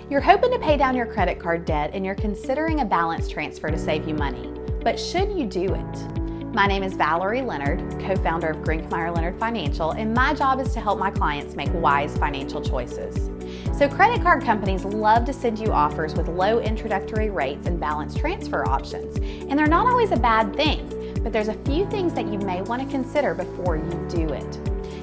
You're hoping to pay down your credit card debt and you're considering a balance transfer to save you money. But should you do it? My name is Valerie Leonard, co-founder of Grinkmeyer Leonard Financial, and my job is to help my clients make wise financial choices. So credit card companies love to send you offers with low introductory rates and balance transfer options. And they're not always a bad thing, but there's a few things that you may want to consider before you do it.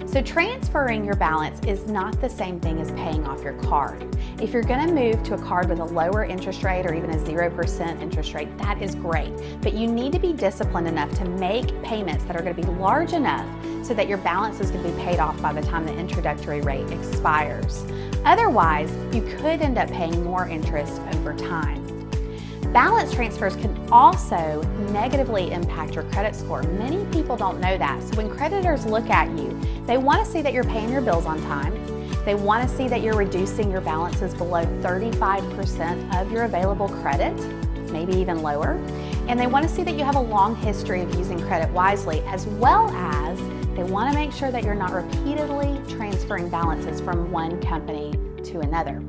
So transferring your balance is not the same thing as paying off your card. If you're going to move to a card with a lower interest rate or even a 0% interest rate, that is great. But you need to be disciplined enough to make payments that are going to be large enough so that your balance is going to be paid off by the time the introductory rate expires. Otherwise, you could end up paying more interest over time. Balance transfers can also negatively impact your credit score. Many people don't know that. So when creditors look at you, they want to see that you're paying your bills on time. They want to see that you're reducing your balances below 35% of your available credit, maybe even lower. And they want to see that you have a long history of using credit wisely, as well as they want to make sure that you're not repeatedly transferring balances from one company to another.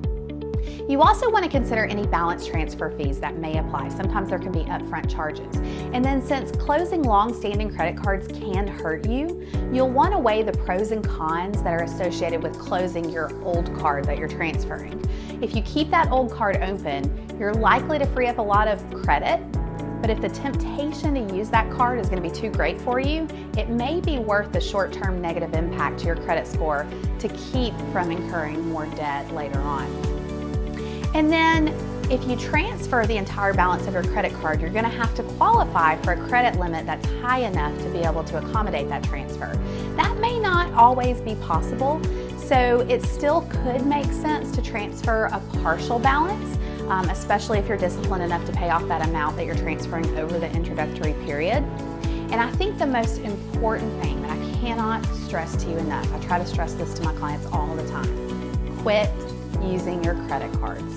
You also want to consider any balance transfer fees that may apply. Sometimes there can be upfront charges. And then since closing long-standing credit cards can hurt you, you'll want to weigh the pros and cons that are associated with closing your old card that you're transferring. If you keep that old card open, you're likely to free up a lot of credit, but if the temptation to use that card is going to be too great for you, it may be worth the short-term negative impact to your credit score to keep from incurring more debt later on. And then if you transfer the entire balance of your credit card, you're going to have to qualify for a credit limit that's high enough to be able to accommodate that transfer. That may not always be possible, so it still could make sense to transfer a partial balance, especially if you're disciplined enough to pay off that amount that you're transferring over the introductory period. And I think the most important thing that I cannot stress to you enough, I try to stress this to my clients all the time: quit using your credit cards.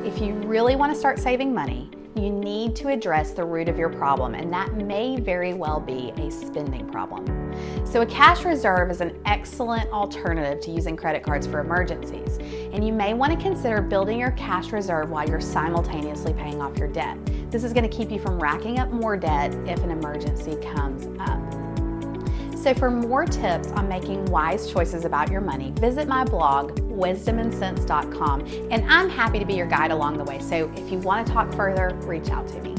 If you really want to start saving money, you need to address the root of your problem, and that may very well be a spending problem. So a cash reserve is an excellent alternative to using credit cards for emergencies, and you may want to consider building your cash reserve while you're simultaneously paying off your debt. This is going to keep you from racking up more debt if an emergency comes up. So for more tips on making wise choices about your money, visit my blog, wisdomandsense.com, and I'm happy to be your guide along the way. So if you want to talk further, reach out to me.